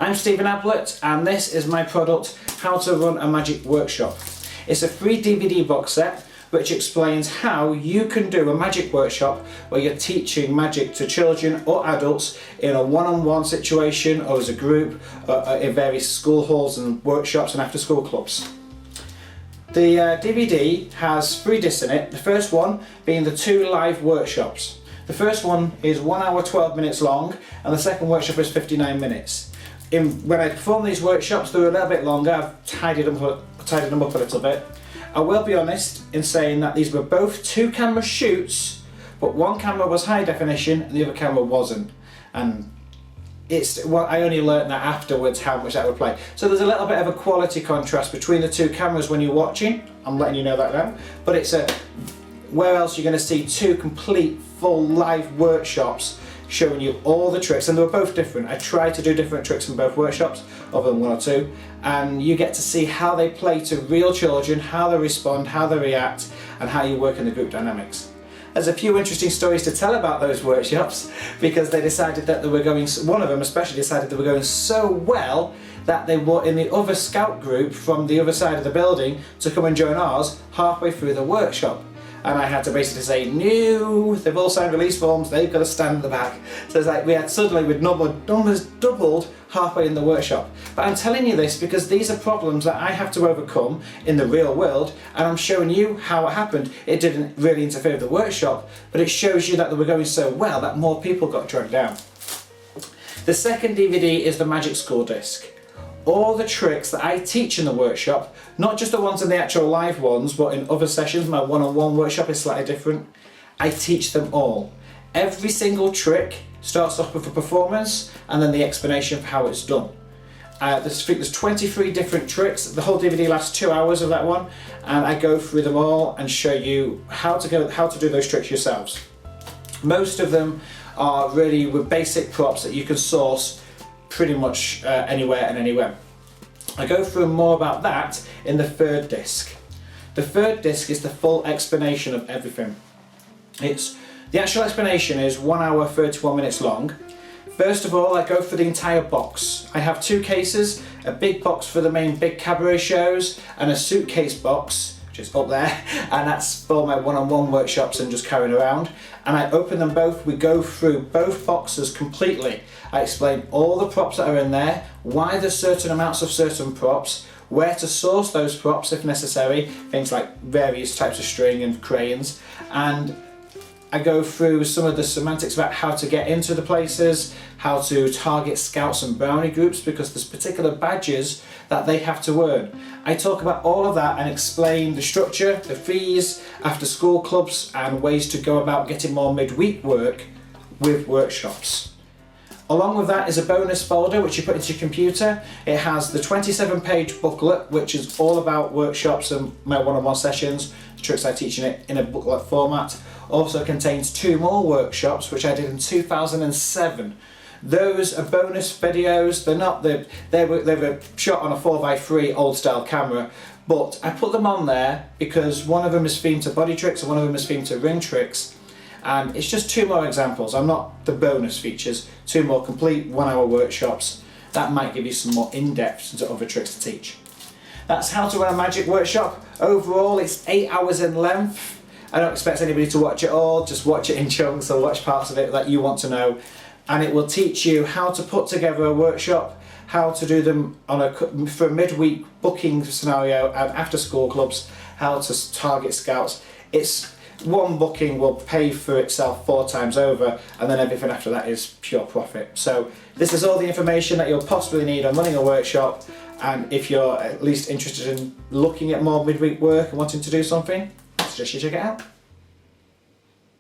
I'm Stephen Ablett and this is my product, How to Run a Magic Workshop. It's a free DVD box set which explains how you can do a magic workshop where you're teaching magic to children or adults in a one-on-one situation or as a group in various school halls and workshops and after-school clubs. The DVD has 3 discs in it, the first one being the 2 live workshops. The first one is 1 hour 12 minutes long and the second workshop is 59 minutes. When I perform these workshops, they're a little bit longer. I've tidied them up a little bit. I will be honest in saying that these were both 2 camera shoots, but one camera was high definition and the other camera wasn't. And I only learnt that afterwards how much that would play. So there's a little bit of a quality contrast between the 2 cameras when you're watching. I'm letting you know that now. But it's where else you're going to see 2 complete full live workshops showing you all the tricks, and they were both different. I tried to do different tricks in both workshops, other than 1 or 2, and you get to see how they play to real children, how they respond, how they react, and how you work in the group dynamics. There's a few interesting stories to tell about those workshops because they decided that they were going, one of them especially decided they were going so well that they were in the other scout group from the other side of the building to come and join ours halfway through the workshop. And I had to basically say, no, they've all signed release forms, they've got to stand at the back. So it's like with numbers doubled halfway in the workshop. But I'm telling you this because these are problems that I have to overcome in the real world, and I'm showing you how it happened. It didn't really interfere with the workshop, but it shows you that they were going so well that more people got dragged down. The second DVD is the Magic School disc. All the tricks that I teach in the workshop, not just the ones in the actual live ones, but in other sessions, my one-on-one workshop is slightly different. I teach them all. Every single trick starts off with a performance and then the explanation of how it's done. There's 23 different tricks. The whole DVD lasts 2 hours of that one, and I go through them all and show you how to do those tricks yourselves. Most of them are really with basic props that you can source pretty much anywhere and anywhere. I go through more about that in the third disc. The third disc is the full explanation of everything. The actual explanation is 1 hour 31 minutes long. First of all, I go for the entire box. I have 2 cases, a big box for the main big cabaret shows and a suitcase box, which is up there, and that's for my one-on-one workshops and just carrying around. And I open them both, we go through both boxes completely. I explain all the props that are in there, why there's certain amounts of certain props, where to source those props if necessary, things like various types of string and crayons, and I go through some of the semantics about how to get into the places, how to target scouts and brownie groups because there's particular badges that they have to earn. I talk about all of that and explain the structure, the fees, after school clubs and ways to go about getting more midweek work with workshops. Along with that is a bonus folder which you put into your computer. It has the 27-page booklet which is all about workshops and my one-on-one sessions, the tricks I teach in a booklet format. Also contains 2 more workshops which I did in 2007. Those are bonus videos. They were shot on a 4x3 old style camera, but I put them on there because one of them is themed to body tricks and one of them is themed to ring tricks. And it's just 2 more examples. I'm not the bonus features, 2 more complete 1 hour workshops. That might give you some more in-depth into other tricks to teach. That's how to run a magic workshop. Overall, it's 8 hours in length. I don't expect anybody to watch it all, just watch it in chunks or watch parts of it that you want to know. And it will teach you how to put together a workshop, how to do them for a midweek booking scenario and after school clubs, how to target scouts. One booking will pay for itself 4 times over, and then everything after that is pure profit. So this is all the information that you'll possibly need on running a workshop, and if you're at least interested in looking at more midweek work and wanting to do something, I suggest you check it out.